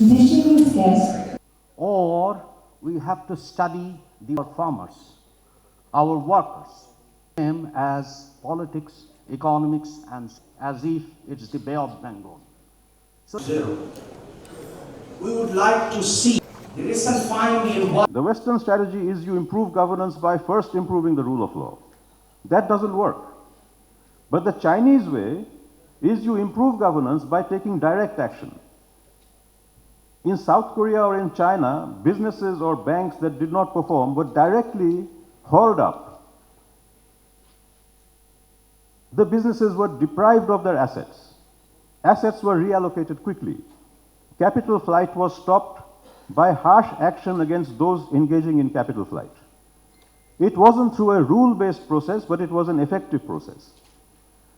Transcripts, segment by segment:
Machine is scarce. Or we have to study the farmers, our workers, them as politics, economics, and as if it's the Bay of Bengal. So, we would like to see the recent finding. The Western strategy is you improve governance by first improving the rule of law. That doesn't work. But the Chinese way is you improve governance by taking direct action. In South Korea or in China, businesses or banks that did not perform were directly hauled up. The businesses were deprived of their assets. Assets were reallocated quickly. Capital flight was stopped by harsh action against those engaging in capital flight. It wasn't through a rule-based process, but it was an effective process.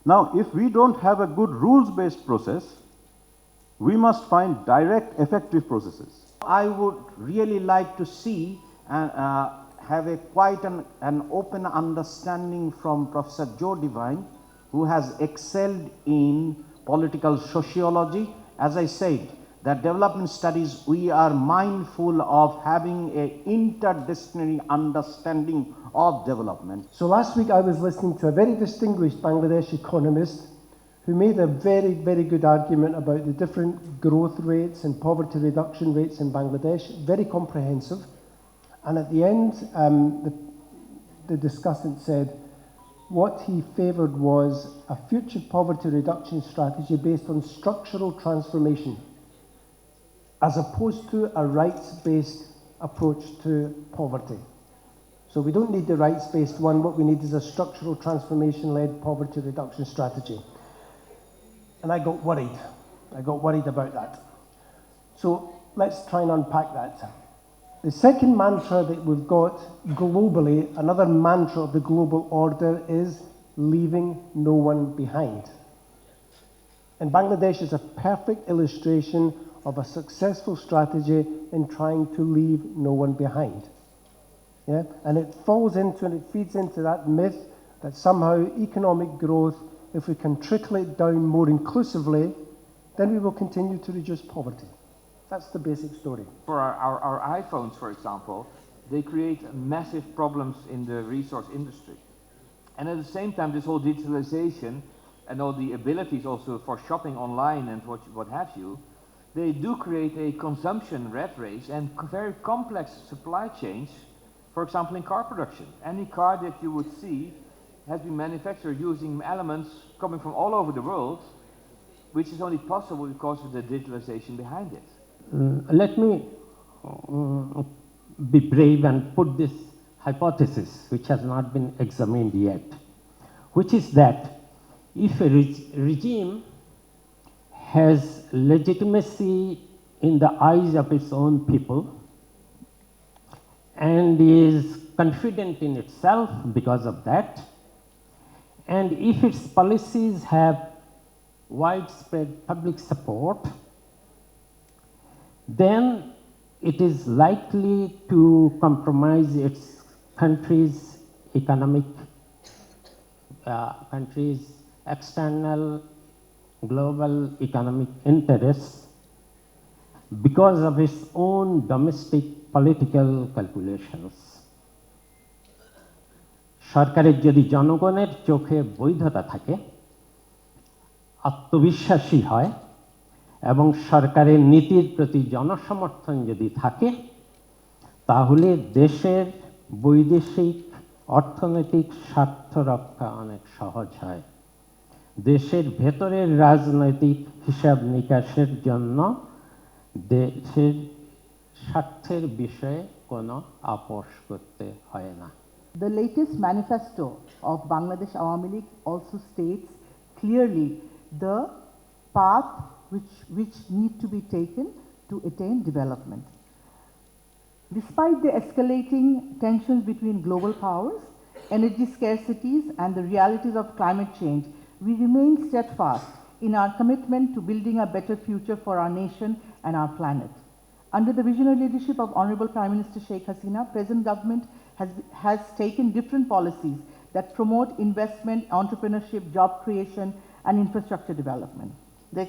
Now, if we don't have a good rules-based process, we must find direct, effective processes. I would really like to see and have a quite an open understanding from Professor Joe Devine, who has excelled in political sociology. As I said, that development studies, we are mindful of having an interdisciplinary understanding of development. So last week I was listening to a very distinguished Bangladesh economist who made a very, very good argument about the different growth rates and poverty reduction rates in Bangladesh, very comprehensive. And at the end, the discussant said what he favoured was a future poverty reduction strategy based on structural transformation, as opposed to a rights-based approach to poverty. So we don't need the rights-based one, what we need is a structural transformation-led poverty reduction strategy. And I got worried. I got worried about that. So let's try and unpack that. The second mantra that we've got globally, another mantra of the global order, is leaving no one behind. And Bangladesh is a perfect illustration of a successful strategy in trying to leave no one behind. Yeah? And it falls into and it feeds into that myth that somehow economic growth, if we can trickle it down more inclusively, then we will continue to reduce poverty. That's the basic story. For our iPhones, for example, they create massive problems in the resource industry. And at the same time, this whole digitalization and all the abilities also for shopping online and what have you, they do create a consumption rat race and very complex supply chains, for example, in car production. Any car that you would see has been manufactured using elements coming from all over the world, which is only possible because of the digitalization behind it. Let me be brave and put this hypothesis, which has not been examined yet, which is that if a regime has legitimacy in the eyes of its own people and is confident in itself because of that, and if its policies have widespread public support, then it is likely to compromise its country's economic, country's external global economic interests because of its own domestic political calculations. সরকারের যদি জনগণের চোখে বৈধতা থাকে, আত্মবিশ্বাসী হয় এবং সরকারের নীতির প্রতি জনসমর্থন যদি থাকে, তাহলে দেশের বৈদেশিক অর্থনৈতিক স্বার্থ রক্ষা অনেক সহজ হয়। দেশের ভেতরের রাজনৈতিক হিসাব নিকাশের জন্য দেশের স্বার্থের বিষয়ে কোনো আপোষ করতে হয় না। The latest manifesto of Bangladesh Awami League also states clearly the path which need to be taken to attain development. Despite the escalating tensions between global powers, energy scarcities, and the realities of climate change, we remain steadfast in our commitment to building a better future for our nation and our planet. Under the visionary leadership of Honorable Prime Minister Sheikh Hasina, present government has taken different policies that promote investment, entrepreneurship, job creation, and infrastructure development. The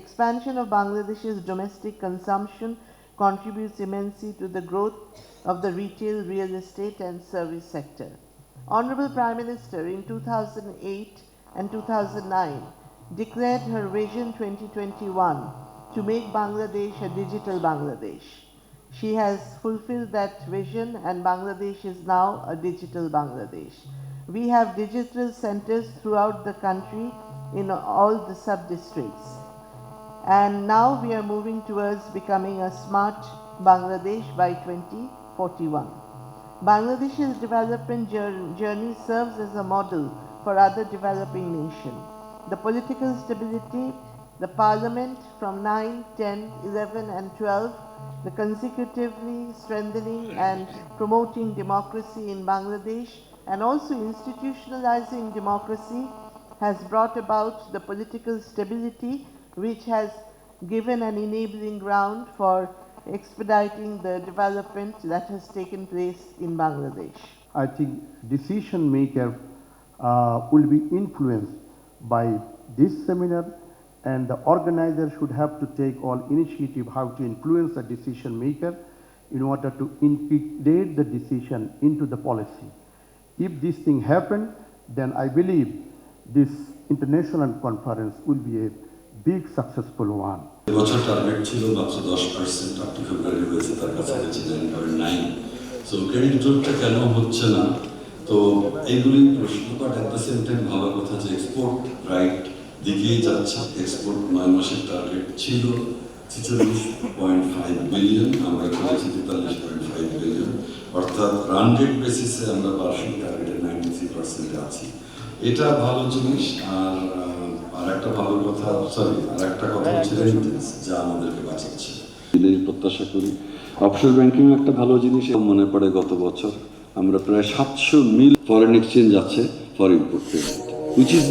expansion of Bangladesh's domestic consumption contributes immensely to the growth of the retail, real estate and service sector. Honorable Prime Minister in 2008 and 2009 declared her Vision 2021 to make Bangladesh a digital Bangladesh. She has fulfilled that vision and Bangladesh is now a digital Bangladesh. We have digital centers throughout the country in all the sub-districts. And now we are moving towards becoming a smart Bangladesh by 2041. Bangladesh's development journey serves as a model for other developing nations. The political stability, the parliament from 9, 10, 11 and 12, the consecutively strengthening and promoting democracy in Bangladesh and also institutionalizing democracy has brought about the political stability which has given an enabling ground for expediting the development that has taken place in Bangladesh. I think decision maker will be influenced by this seminar, and the organizer should have to take all initiative how to influence the decision maker in order to integrate the decision into the policy. If this thing happens, then I believe this international conference will be a big successful one. এবছর target ছিল মাত্র 10%, up to ফেব্রুয়ারি হয়েছে তার কাছাকাছি 9.9। So credit গ্রোথটা কেন হচ্ছে না, তো এইগুলি প্রশ্ন, but at the same time ভাবার কথা যে এক্সপোর্ট রাইট দিকেই যাচ্ছে। এক্সপোর্ট 9 মাসের টার্গেট ছিল 46.5 বিলিয়ন, আমরা করেছি 43.5 বিলিয়ন, অর্থাৎ রান রেট বেসিসে আমরা বার্ষিক টার্গেটের 93% আছি। এটা ভালো জিনিস। আর একটা ভালো কথা, আর একটা কথা হচ্ছে রেমিটেন্স, যা আমাদেরকে বাঁচাচ্ছে। প্রত্যাশা করি অফশোর ব্যাংকিং একটা ভালো জিনিস। মনে পড়ে গত বছর আমরা প্রায় 700 মিল ফরেন এক্সচেঞ্জ আছে ফর ইম্পোর্ট, উইচ ইজ